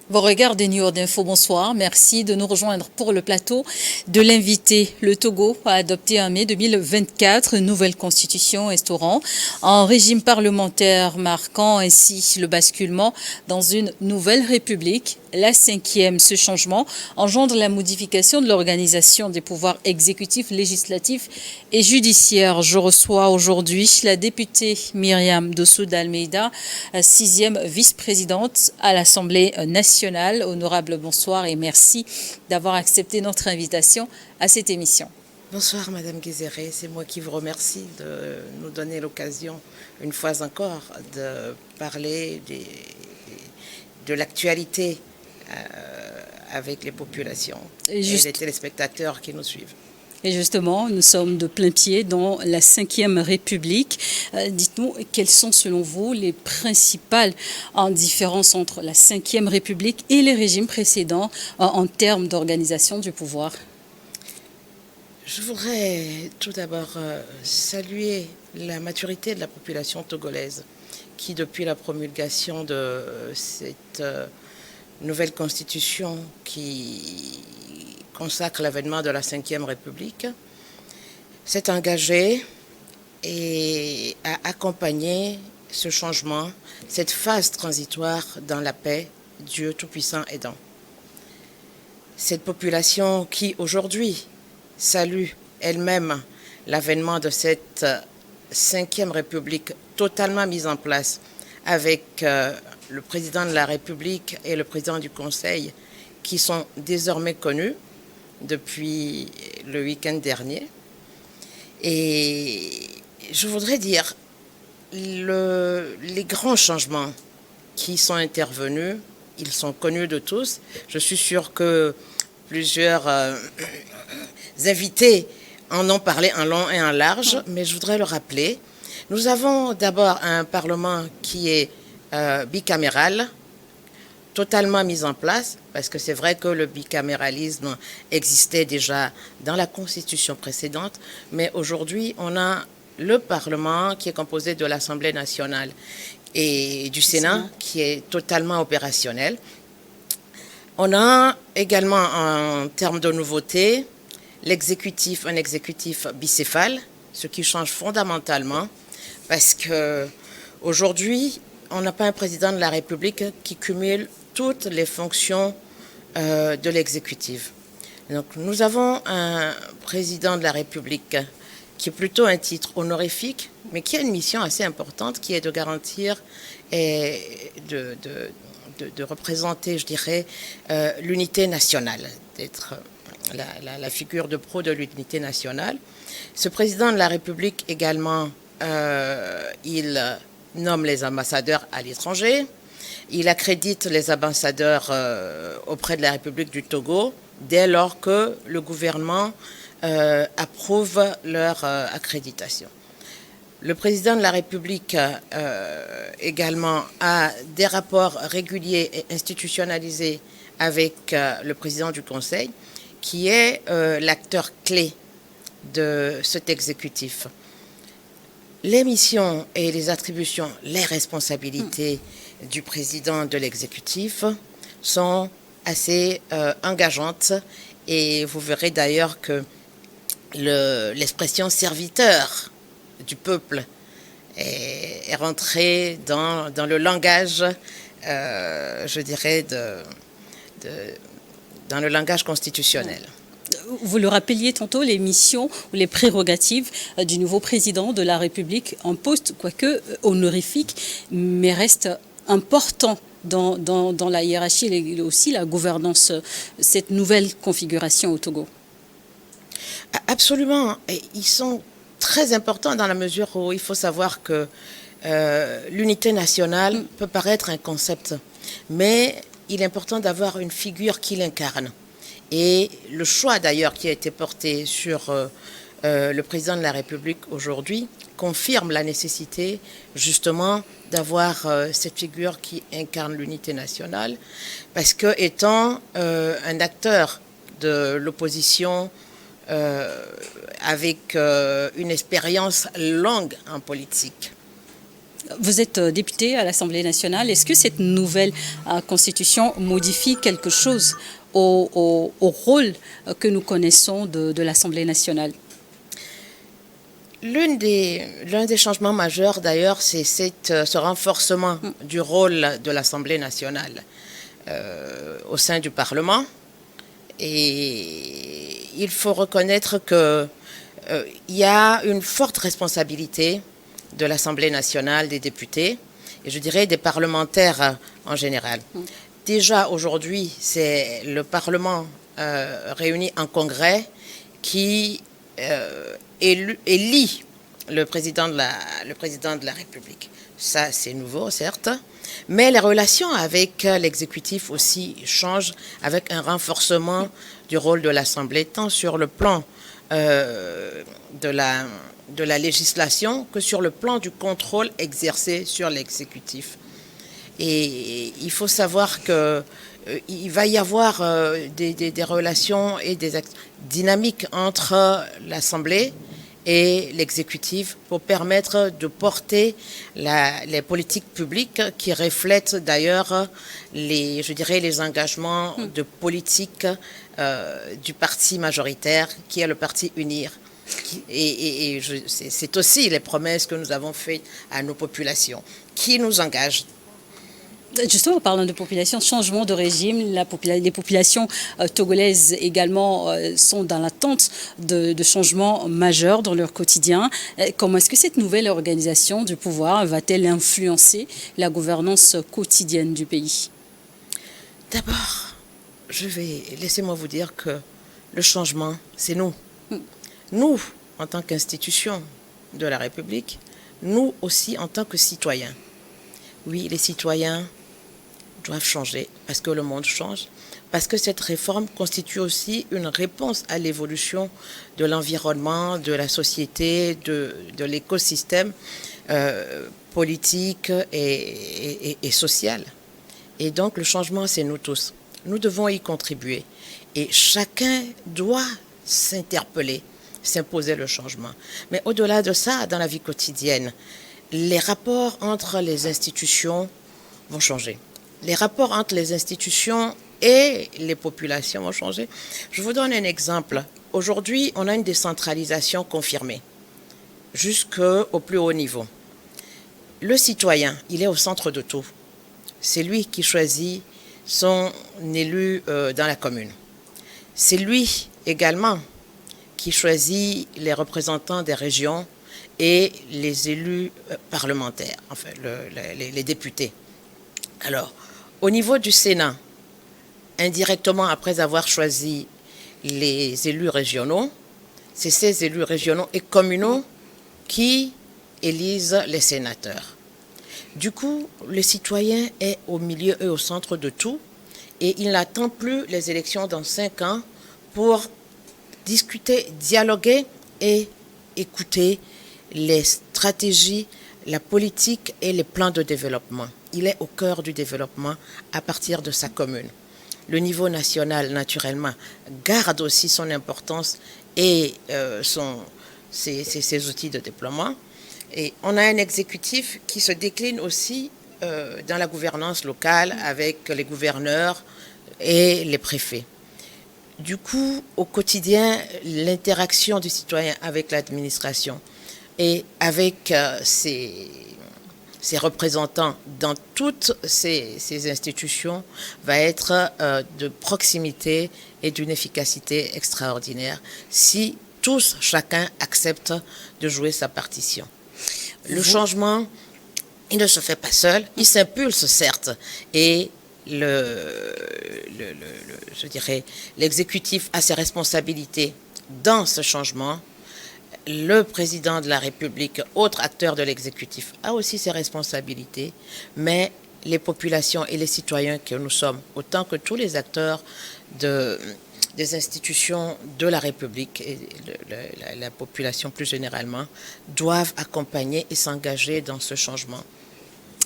Vos regards des New York d'Info, bonsoir. Merci de nous rejoindre pour le plateau de l'invité. Le Togo a adopté en mai 2024 une nouvelle constitution instaurant un régime parlementaire marquant ainsi le basculement dans une nouvelle république. La cinquième, ce changement engendre la modification de l'organisation des pouvoirs exécutifs, législatifs et judiciaires. Je reçois aujourd'hui la députée Myriam Dossou d'Almeida, sixième vice-présidente à l'Assemblée nationale. Honorable bonsoir et merci d'avoir accepté notre invitation à cette émission. Bonsoir Madame Guézéré, c'est moi qui vous remercie de nous donner l'occasion, une fois encore, de parler de l'actualité avec les populations et les téléspectateurs qui nous suivent. Et justement, nous sommes de plein pied dans la Cinquième République. Dites-nous, quelles sont selon vous les principales différences entre la Cinquième République et les régimes précédents en termes d'organisation du pouvoir? Je voudrais tout d'abord saluer la maturité de la population togolaise qui, depuis la promulgation de cette nouvelle constitution qui consacre l'avènement de la Cinquième République, s'est engagé et a accompagné ce changement, cette phase transitoire dans la paix, Dieu Tout-Puissant aidant. Cette population qui aujourd'hui salue elle-même l'avènement de cette Cinquième République totalement mise en place avec le président de la République et le président du Conseil qui sont désormais connus depuis le week-end dernier. Et je voudrais dire, les grands changements qui sont intervenus, ils sont connus de tous. Je suis sûre que plusieurs invités en ont parlé en long et en large, mais je voudrais le rappeler. Nous avons d'abord un Parlement qui est bicaméral, totalement mis en place, parce que c'est vrai que le bicaméralisme existait déjà dans la Constitution précédente, mais aujourd'hui, on a le Parlement qui est composé de l'Assemblée nationale et du Sénat qui est totalement opérationnel. On a également, en termes de nouveautés, l'exécutif, un exécutif bicéphale, ce qui change fondamentalement, parce qu'aujourd'hui, on n'a pas un président de la République qui cumule toutes les fonctions de l'exécutif. Donc, nous avons un président de la République qui est plutôt un titre honorifique, mais qui a une mission assez importante, qui est de garantir et de représenter, je dirais, l'unité nationale, d'être la figure de proue de l'unité nationale. Ce président de la République également, il nomme les ambassadeurs à l'étranger. Il accrédite les ambassadeurs auprès de la République du Togo dès lors que le gouvernement approuve leur accréditation. Le président de la République également a des rapports réguliers et institutionnalisés avec le président du Conseil, qui est l'acteur clé de cet exécutif. Les missions et les attributions, les responsabilités du président de l'exécutif sont assez engageantes, et vous verrez d'ailleurs que l'expression serviteur du peuple est rentrée dans le langage, je dirais, dans le langage constitutionnel. Vous le rappeliez tantôt, les missions ou les prérogatives du nouveau président de la République, en poste, quoique honorifique, mais reste important dans la hiérarchie et aussi la gouvernance, cette nouvelle configuration au Togo. Absolument. Et ils sont très importants dans la mesure où il faut savoir que l'unité nationale peut paraître un concept, mais il est important d'avoir une figure qui l'incarne. Et le choix d'ailleurs qui a été porté sur le président de la République aujourd'hui confirme la nécessité justement d'avoir cette figure qui incarne l'unité nationale, parce que étant un acteur de l'opposition avec une expérience longue en politique, Vous êtes député à l'Assemblée nationale. Est-ce que cette nouvelle constitution modifie quelque chose au rôle que nous connaissons de l'Assemblée nationale? L'un des changements majeurs, d'ailleurs, c'est ce renforcement du rôle de l'Assemblée nationale au sein du Parlement. Et il faut reconnaître qu'il y a une forte responsabilité de l'Assemblée nationale, des députés, et je dirais des parlementaires en général. Déjà aujourd'hui, c'est le Parlement réuni en congrès qui élit le président de la République. Ça, c'est nouveau, certes, mais les relations avec l'exécutif aussi changent avec un renforcement du rôle de l'Assemblée, tant sur le plan de la législation que sur le plan du contrôle exercé sur l'exécutif. Et il faut savoir qu'il va y avoir des relations et des dynamiques entre l'Assemblée et l'exécutif pour permettre de porter les politiques publiques qui reflètent d'ailleurs les engagements de politique du parti majoritaire qui est le parti UNIR. C'est aussi les promesses que nous avons faites à nos populations qui nous engagent. Justement, en parlant de population, changement de régime, les populations togolaises également sont dans l'attente de changements majeurs dans leur quotidien. Comment est-ce que cette nouvelle organisation du pouvoir va-t-elle influencer la gouvernance quotidienne du pays? D'abord, laissez-moi vous dire que le changement, c'est nous. Nous, en tant qu'institution de la République, nous aussi en tant que citoyens. Oui, les citoyens doivent changer parce que le monde change, parce que cette réforme constitue aussi une réponse à l'évolution de l'environnement, de la société, de l'écosystème politique et social. Et donc le changement, c'est nous tous. Nous devons y contribuer. Et chacun doit s'interpeller, s'imposer le changement. Mais au-delà de ça, dans la vie quotidienne, les rapports entre les institutions vont changer. Les rapports entre les institutions et les populations vont changer. Je vous donne un exemple. Aujourd'hui, on a une décentralisation confirmée jusqu'au plus haut niveau. Le citoyen, il est au centre de tout. C'est lui qui choisit son élu dans la commune. C'est lui également qui choisit les représentants des régions et les élus parlementaires, enfin les députés. Alors, au niveau du Sénat, indirectement après avoir choisi les élus régionaux, c'est ces élus régionaux et communaux qui élisent les sénateurs. Du coup, le citoyen est au milieu et au centre de tout et il n'attend plus les élections dans 5 ans pour discuter, dialoguer et écouter les stratégies, la politique et les plans de développement. Il est au cœur du développement à partir de sa commune. Le niveau national, naturellement, garde aussi son importance et ses outils de déploiement. Et on a un exécutif qui se décline aussi dans la gouvernance locale avec les gouverneurs et les préfets. Du coup, au quotidien, l'interaction du citoyen avec l'administration et avec ses représentants dans toutes ces institutions va être de proximité et d'une efficacité extraordinaire si tous, chacun accepte de jouer sa partition. Le changement, il ne se fait pas seul, il s'impulse certes et je dirais, l'exécutif a ses responsabilités dans ce changement. Le président de la République, autre acteur de l'exécutif, a aussi ses responsabilités, mais les populations et les citoyens que nous sommes, autant que tous les acteurs des institutions de la République et la population plus généralement, doivent accompagner et s'engager dans ce changement.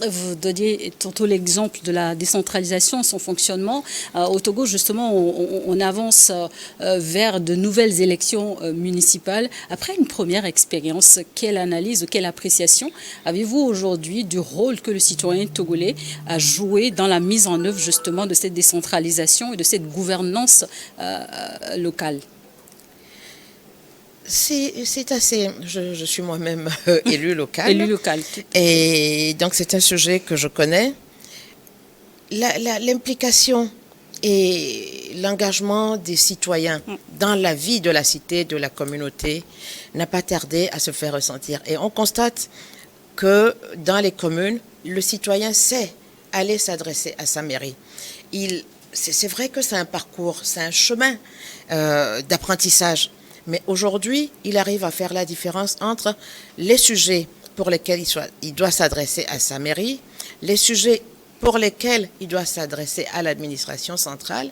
Vous donniez tantôt l'exemple de la décentralisation, son fonctionnement. Au Togo, justement, on avance vers de nouvelles élections municipales. Après une première expérience, quelle analyse, quelle appréciation avez-vous aujourd'hui du rôle que le citoyen togolais a joué dans la mise en œuvre justement de cette décentralisation et de cette gouvernance locale? C'est assez. Je suis moi-même élu local. Élu local. Et donc, c'est un sujet que je connais. L'implication et l'engagement des citoyens dans la vie de la cité, de la communauté, n'a pas tardé à se faire ressentir. Et on constate que dans les communes, le citoyen sait aller s'adresser à sa mairie. C'est vrai que c'est un parcours, c'est un chemin d'apprentissage. Mais aujourd'hui, il arrive à faire la différence entre les sujets pour lesquels il doit s'adresser à sa mairie, les sujets pour lesquels il doit s'adresser à l'administration centrale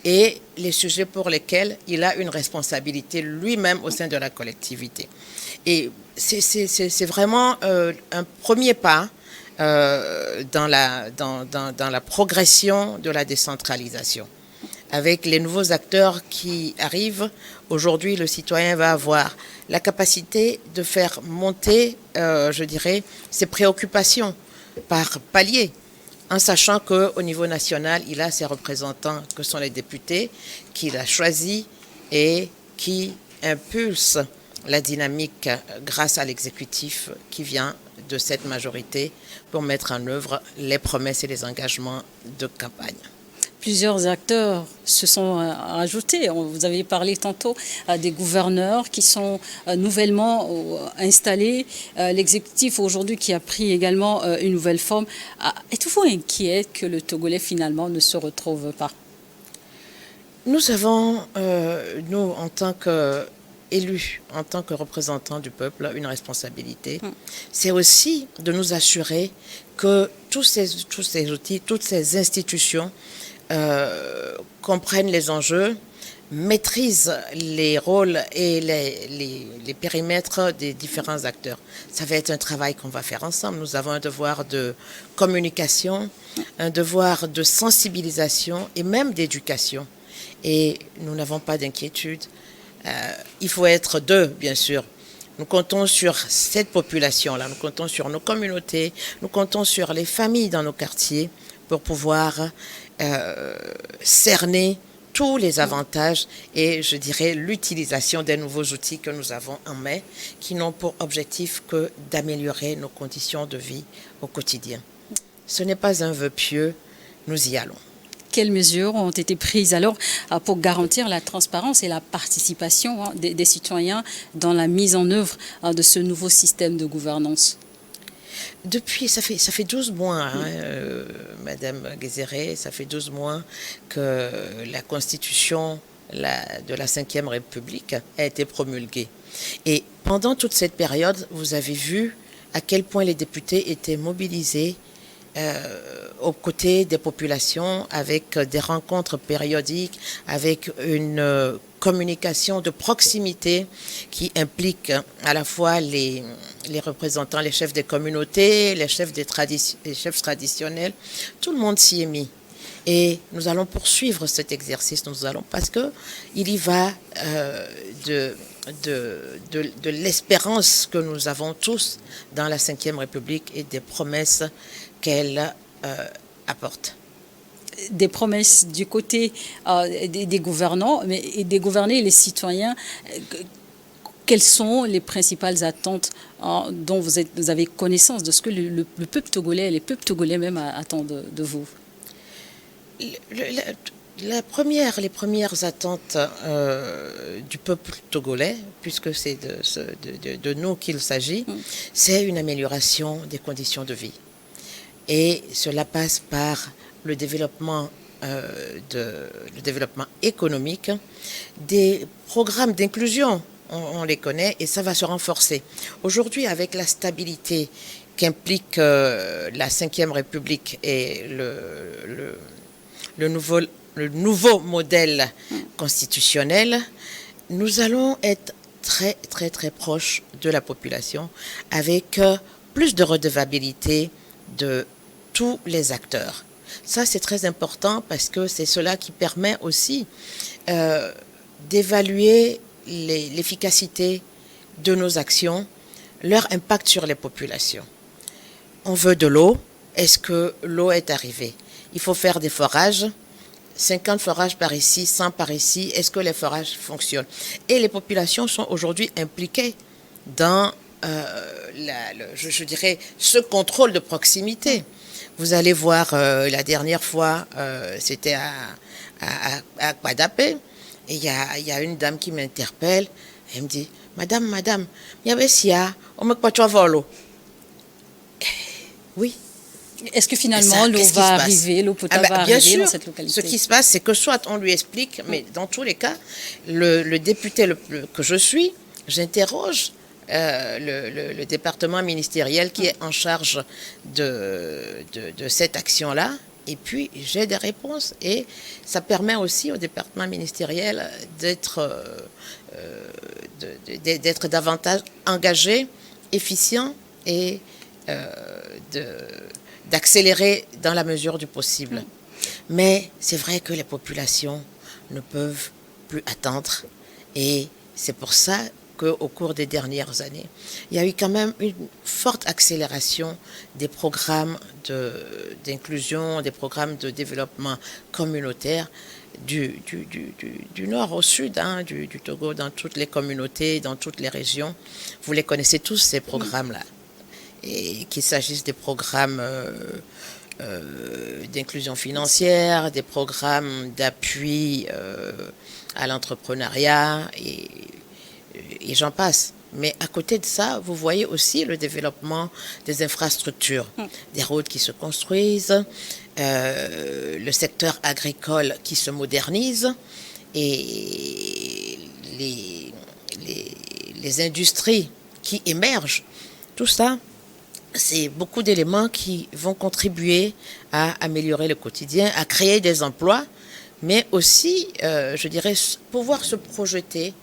et les sujets pour lesquels il a une responsabilité lui-même au sein de la collectivité. Et c'est vraiment un premier pas dans la progression de la décentralisation. Avec les nouveaux acteurs qui arrivent, aujourd'hui, le citoyen va avoir la capacité de faire monter, je dirais, ses préoccupations par palier, en sachant qu'au niveau national, il a ses représentants, que sont les députés, qu'il a choisis et qui impulsent la dynamique grâce à l'exécutif qui vient de cette majorité pour mettre en œuvre les promesses et les engagements de campagne. Plusieurs acteurs se sont ajoutés. Vous avez parlé tantôt des gouverneurs qui sont nouvellement installés. L'exécutif aujourd'hui qui a pris également une nouvelle forme. Êtes-vous inquiet que le Togolais finalement ne se retrouve pas? Nous avons, nous, en tant qu'élus, en tant que représentants du peuple, une responsabilité. C'est aussi de nous assurer que tous ces outils, toutes ces institutions comprennent les enjeux, maîtrisent les rôles et les périmètres des différents acteurs. Ça va être un travail qu'on va faire ensemble. Nous avons un devoir de communication, un devoir de sensibilisation et même d'éducation. Et nous n'avons pas d'inquiétude. Il faut être deux, bien sûr. Nous comptons sur cette population-là, nous comptons sur nos communautés, nous comptons sur les familles dans nos quartiers pour pouvoir cerner tous les avantages et, je dirais, l'utilisation des nouveaux outils que nous avons en main, qui n'ont pour objectif que d'améliorer nos conditions de vie au quotidien. Ce n'est pas un vœu pieux, nous y allons. Quelles mesures ont été prises alors pour garantir la transparence et la participation des citoyens dans la mise en œuvre de ce nouveau système de gouvernance? Depuis, ça fait 12 mois, Madame Guézéré, ça fait 12 mois que la Constitution de la Ve République a été promulguée. Et pendant toute cette période, vous avez vu à quel point les députés étaient mobilisés aux côtés des populations, avec des rencontres périodiques, avec une communication de proximité qui implique à la fois les représentants, les chefs des communautés, les chefs traditionnels. Tout le monde s'y est mis. Et nous allons poursuivre cet exercice, parce que il y va de l'espérance que nous avons tous dans la Ve République et des promesses qu'elle apporte. Des promesses du côté des gouvernants, mais et des gouvernés et les citoyens. Quelles sont les principales attentes dont vous avez connaissance de ce que le peuple togolais, les peuples togolais même attendent de vous? Les premières attentes du peuple togolais, puisque c'est de nous qu'il s'agit, c'est une amélioration des conditions de vie. Et cela passe par le développement économique, des programmes d'inclusion, on les connaît, et ça va se renforcer. Aujourd'hui, avec la stabilité qu'implique la Ve République et le nouveau modèle constitutionnel, nous allons être très, très, très proches de la population, avec plus de redevabilité, de tous les acteurs. Ça, c'est très important parce que c'est cela qui permet aussi d'évaluer l'efficacité de nos actions, leur impact sur les populations. On veut de l'eau. Est-ce que l'eau est arrivée? Il faut faire des forages. 50 forages par ici, 100 par ici. Est-ce que les forages fonctionnent? Et les populations sont aujourd'hui impliquées dans, je dirais, ce contrôle de proximité. Vous allez voir, la dernière fois, c'était à Kwadapé, et il y a une dame qui m'interpelle. Elle me dit, Madame, il y avait Sia, on me croit volo. Oui. Est-ce que finalement l'eau va arriver, l'eau potable va arriver dans cette localité? Ce qui se passe, c'est que soit on lui explique, mais dans tous les cas, le député que je suis, j'interroge le département ministériel qui est en charge de cette action-là, et puis j'ai des réponses, et ça permet aussi au département ministériel d'être davantage engagé, efficient et d'accélérer dans la mesure du possible. Mais c'est vrai que les populations ne peuvent plus attendre, et c'est pour ça qu'au cours des dernières années, il y a eu quand même une forte accélération des programmes d'inclusion, des programmes de développement communautaire du nord au sud, du Togo, dans toutes les communautés, dans toutes les régions. Vous les connaissez tous, ces programmes-là. Et qu'il s'agisse des programmes d'inclusion financière, des programmes d'appui à l'entrepreneuriat, et j'en passe. Mais à côté de ça, vous voyez aussi le développement des infrastructures, des routes qui se construisent, le secteur agricole qui se modernise, et les industries qui émergent. Tout ça, c'est beaucoup d'éléments qui vont contribuer à améliorer le quotidien, à créer des emplois, mais aussi, je dirais, pouvoir se projeter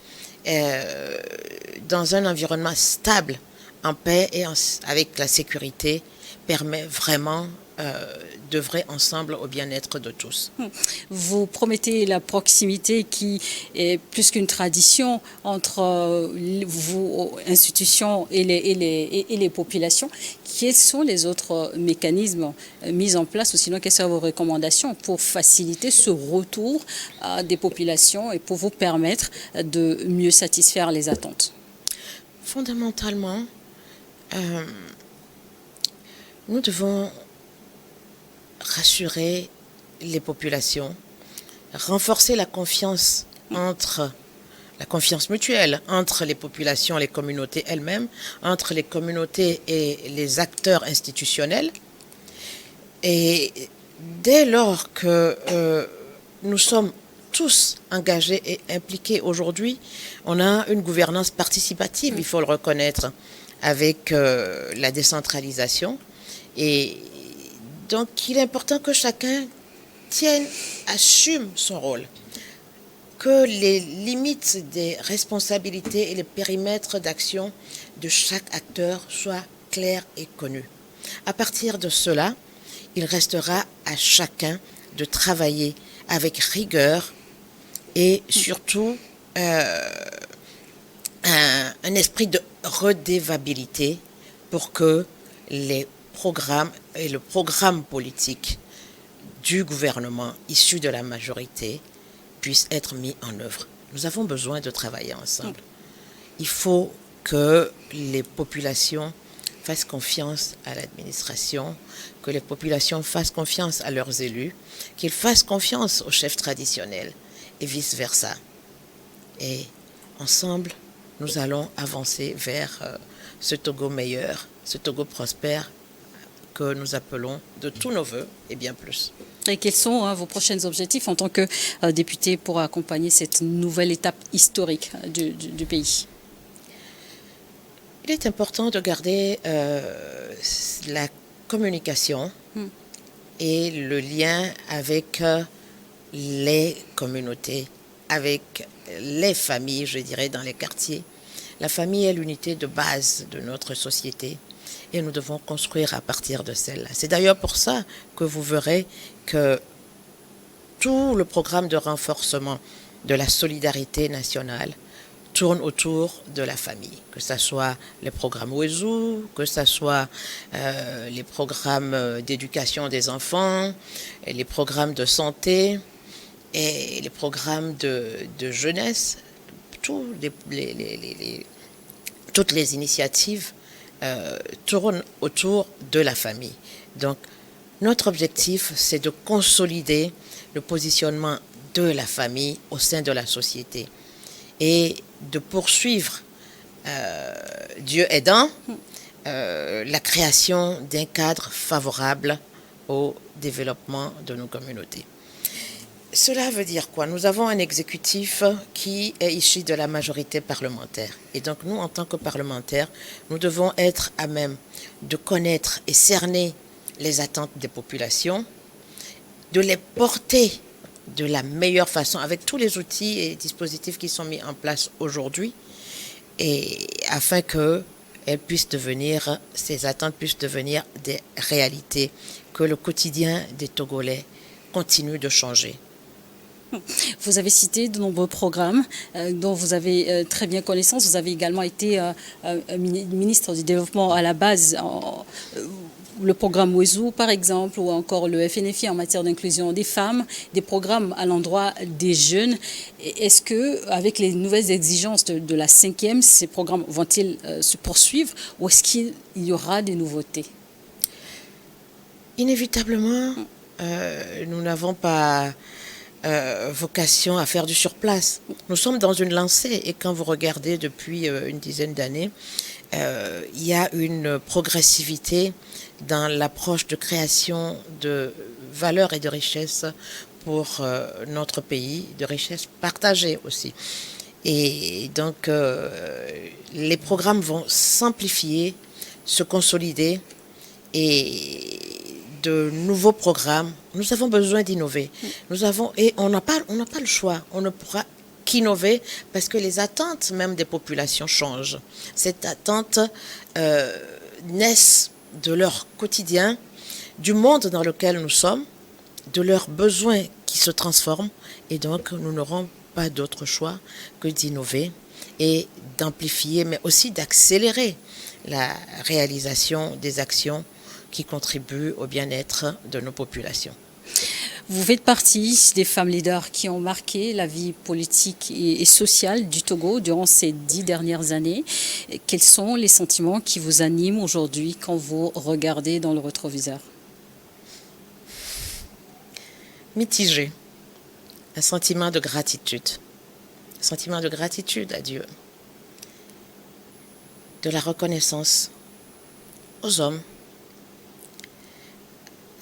dans un environnement stable, en paix et avec la sécurité, permet vraiment d'œuvrer ensemble au bien-être de tous. Vous promettez la proximité qui est plus qu'une tradition entre vos institutions et les populations. Quels sont les autres mécanismes mis en place, ou sinon quelles sont vos recommandations pour faciliter ce retour des populations et pour vous permettre de mieux satisfaire les attentes? Fondamentalement, nous devons rassurer les populations, renforcer la confiance mutuelle entre les populations, les communautés elles-mêmes, entre les communautés et les acteurs institutionnels. Et dès lors que nous sommes tous engagés et impliqués aujourd'hui, on a une gouvernance participative, il faut le reconnaître, avec la décentralisation. Et donc, il est important que chacun assume son rôle, que les limites des responsabilités et les périmètres d'action de chaque acteur soient clairs et connus. À partir de cela, il restera à chacun de travailler avec rigueur et surtout un esprit de redevabilité pour que les programmes et le programme politique du gouvernement issu de la majorité puissent être mis en œuvre. Nous avons besoin de travailler ensemble. Il faut que les populations fassent confiance à l'administration, que les populations fassent confiance à leurs élus, qu'ils fassent confiance aux chefs traditionnels et vice-versa. Et ensemble, nous allons avancer vers ce Togo meilleur, ce Togo prospère que nous appelons de tous nos voeux et bien plus. Et quels sont vos prochains objectifs en tant que député pour accompagner cette nouvelle étape historique du pays? Il est important de garder la communication et le lien avec les communautés, avec les familles, je dirais, dans les quartiers. La famille est l'unité de base de notre société. et nous devons construire à partir de celle-là. C'est d'ailleurs pour ça que vous verrez que tout le programme de renforcement de la solidarité nationale tourne autour de la famille, que ce soit les programmes Wezu, que ce soit les programmes d'éducation des enfants, et les programmes de santé et les programmes de jeunesse, toutes les initiatives tournent autour de la famille. Donc, notre objectif, c'est de consolider le positionnement de la famille au sein de la société et de poursuivre, Dieu aidant, la création d'un cadre favorable au développement de nos communautés. Cela veut dire quoi? Nous avons un exécutif qui est issu de la majorité parlementaire. Et donc nous, en tant que parlementaires, nous devons être à même de connaître et cerner les attentes des populations, de les porter de la meilleure façon avec tous les outils et dispositifs qui sont mis en place aujourd'hui, et afin que ces attentes puissent devenir des réalités, que le quotidien des Togolais continue de changer. Vous avez cité de nombreux programmes dont vous avez très bien connaissance. Vous avez également été ministre du Développement à la base, le programme Wezu par exemple, ou encore le FNFI en matière d'inclusion des femmes, des programmes à l'endroit des jeunes. Est-ce que, avec les nouvelles exigences de la 5e, ces programmes vont-ils se poursuivre, ou est-ce qu'il y aura des nouveautés? Inévitablement, nous n'avons pas vocation à faire du surplace. Nous sommes dans une lancée, et quand vous regardez depuis une dizaine d'années, il y a une progressivité dans l'approche de création de valeur et de richesse pour notre pays, de richesse partagée aussi. Et donc, les programmes vont s'amplifier, se consolider, et de nouveaux programmes. Nous avons besoin d'innover. On n'a pas le choix. On ne pourra qu'innover parce que les attentes même des populations changent. Ces attentes naissent de leur quotidien, du monde dans lequel nous sommes, de leurs besoins qui se transforment, et donc nous n'aurons pas d'autre choix que d'innover et d'amplifier, mais aussi d'accélérer la réalisation des actions qui contribuent au bien-être de nos populations. Vous faites partie des femmes leaders qui ont marqué la vie politique et sociale du Togo durant ces 10 dernières années. Quels sont les sentiments qui vous animent aujourd'hui quand vous regardez dans le rétroviseur? Mitigé. Un sentiment de gratitude. Un sentiment de gratitude à Dieu. De la reconnaissance aux hommes,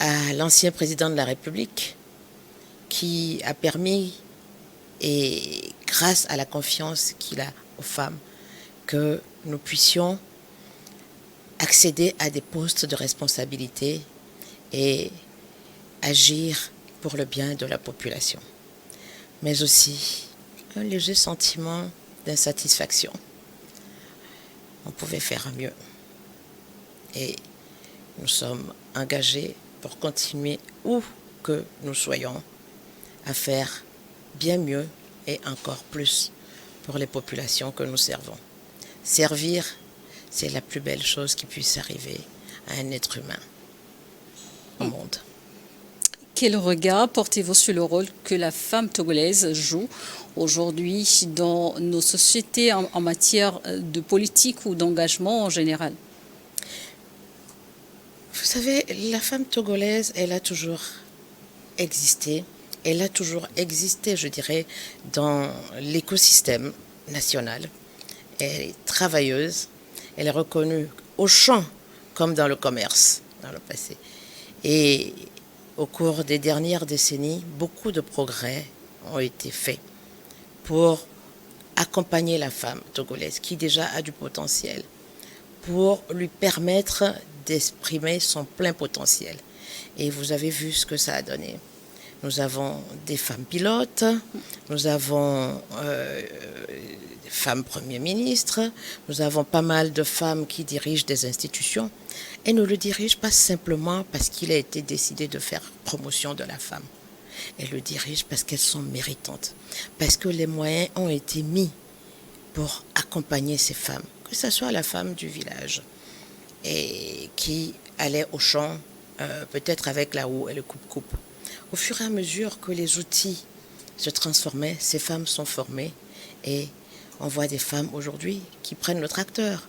à l'ancien président de la République, qui a permis, et grâce à la confiance qu'il a aux femmes, que nous puissions accéder à des postes de responsabilité et agir pour le bien de la population. Mais aussi un léger sentiment d'insatisfaction. On pouvait faire mieux. Et nous sommes engagés pour continuer où que nous soyons à faire bien mieux et encore plus pour les populations que nous servons. Servir, c'est la plus belle chose qui puisse arriver à un être humain au monde. Quel regard portez-vous sur le rôle que la femme togolaise joue aujourd'hui dans nos sociétés en matière de politique ou d'engagement en général? Vous savez, la femme togolaise, elle a toujours existé. Elle a toujours existé, je dirais, dans l'écosystème national. Elle est travailleuse. Elle est reconnue au champ comme dans le commerce, dans le passé. Et au cours des dernières décennies, beaucoup de progrès ont été faits pour accompagner la femme togolaise, qui déjà a du potentiel, pour lui permettre d'exprimer son plein potentiel. Et vous avez vu ce que ça a donné. Nous avons des femmes pilotes, nous avons femmes premiers ministres, nous avons pas mal de femmes qui dirigent des institutions et ne le dirigent pas simplement parce qu'il a été décidé de faire promotion de la femme. Elles le dirigent parce qu'elles sont méritantes, parce que les moyens ont été mis pour accompagner ces femmes, que ce soit la femme du village et qui allait au champ, peut-être avec la houe et le coupe-coupe. Au fur et à mesure que les outils se transformaient, ces femmes sont formées et on voit des femmes aujourd'hui qui prennent le tracteur.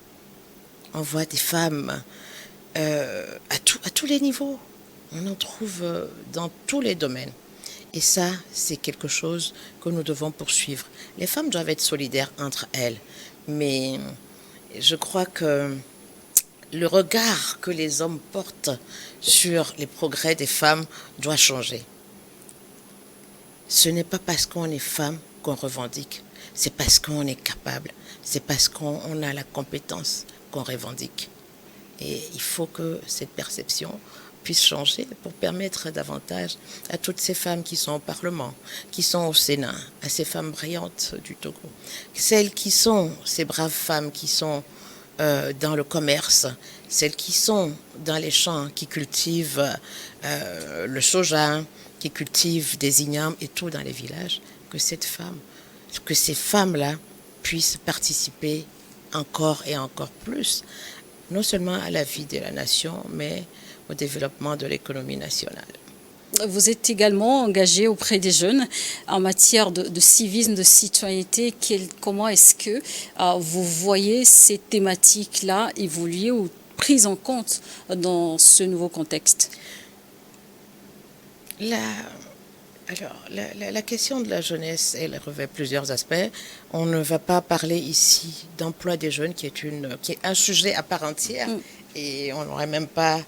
On voit des femmes à tous les niveaux. On en trouve dans tous les domaines. Et ça, c'est quelque chose que nous devons poursuivre. Les femmes doivent être solidaires entre elles. Mais je crois que le regard que les hommes portent sur les progrès des femmes doit changer. Ce n'est pas parce qu'on est femme qu'on revendique. C'est parce qu'on est capable. C'est parce qu'on a la compétence qu'on revendique. Et il faut que cette perception puisse changer pour permettre davantage à toutes ces femmes qui sont au Parlement, qui sont au Sénat, à ces femmes brillantes du Togo, celles qui sont ces braves femmes qui sont dans le commerce, celles qui sont dans les champs, qui cultivent le soja, qui cultivent des ignames et tout dans les villages, que ces femmes-là puissent participer encore et encore plus, non seulement à la vie de la nation, mais au développement de l'économie nationale. Vous êtes également engagé auprès des jeunes en matière de civisme, de citoyenneté. Comment est-ce que vous voyez ces thématiques-là évoluer ou prises en compte dans ce nouveau contexte? La question de la jeunesse, elle revêt plusieurs aspects. On ne va pas parler ici d'emploi des jeunes, qui est un sujet à part entière, et on n'aurait même pas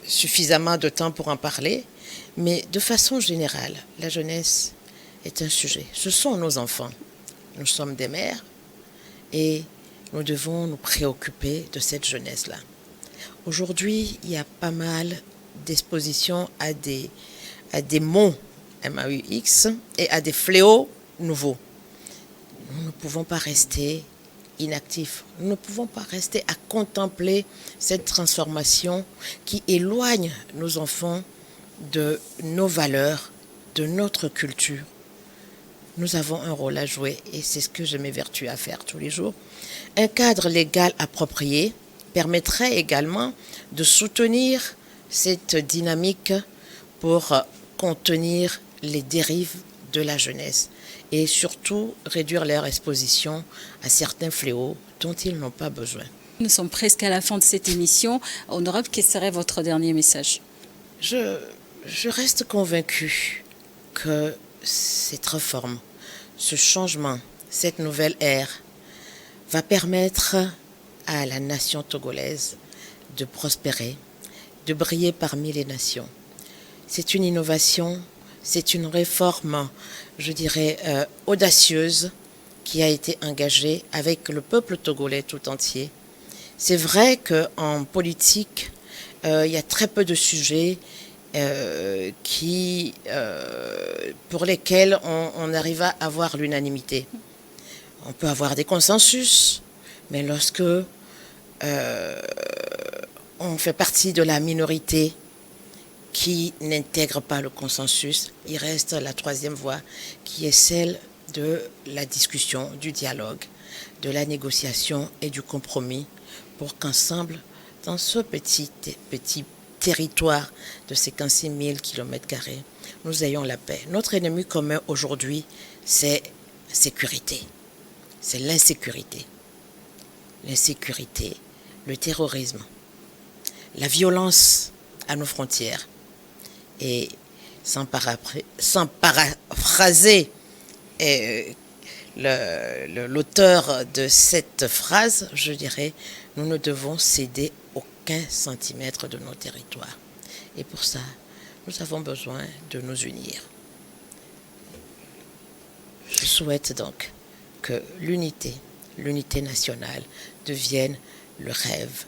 suffisamment de temps pour en parler. Mais de façon générale, la jeunesse est un sujet. Ce sont nos enfants. Nous sommes des mères et nous devons nous préoccuper de cette jeunesse-là. Aujourd'hui, il y a pas mal d'expositions à des mots MAUX et à des fléaux nouveaux. Nous ne pouvons pas rester inactifs. Nous ne pouvons pas rester à contempler cette transformation qui éloigne nos enfants de nos valeurs, de notre culture. Nous avons un rôle à jouer et c'est ce que je m'évertue à faire tous les jours. Un cadre légal approprié permettrait également de soutenir cette dynamique pour contenir les dérives de la jeunesse et surtout réduire leur exposition à certains fléaux dont ils n'ont pas besoin. Nous sommes presque à la fin de cette émission. Honorable, quel serait votre dernier message? Je reste convaincue que cette réforme, ce changement, cette nouvelle ère va permettre à la nation togolaise de prospérer, de briller parmi les nations. C'est une innovation, c'est une réforme, je dirais, audacieuse qui a été engagée avec le peuple togolais tout entier. C'est vrai qu'en politique, il y a très peu de sujets pour lesquels on arrive à avoir l'unanimité. On peut avoir des consensus, mais lorsque on fait partie de la minorité qui n'intègre pas le consensus, il reste la troisième voie qui est celle de la discussion, du dialogue, de la négociation et du compromis pour qu'ensemble, dans ce petit territoire de 56 000 km², nous ayons la paix. Notre ennemi commun aujourd'hui, c'est la sécurité. C'est l'insécurité. L'insécurité, le terrorisme, la violence à nos frontières. Et sans paraphraser l'auteur de cette phrase, je dirais, nous ne devons céder aucun centimètre de nos territoires. Et pour ça, nous avons besoin de nous unir. Je souhaite donc que l'unité nationale devienne le rêve,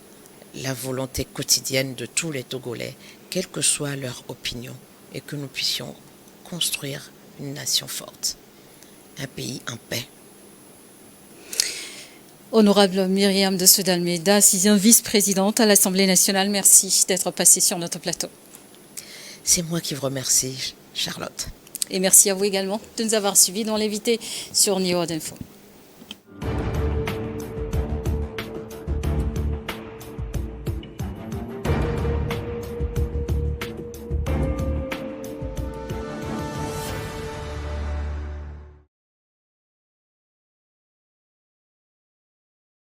la volonté quotidienne de tous les Togolais, quelle que soit leur opinion, et que nous puissions construire une nation forte, un pays en paix, Honorable Myriam de Soudan-Meda, 6e vice-présidente à l'Assemblée nationale, merci d'être passée sur notre plateau. C'est moi qui vous remercie, Charlotte. Et merci à vous également de nous avoir suivis dans l'invité sur New World Info.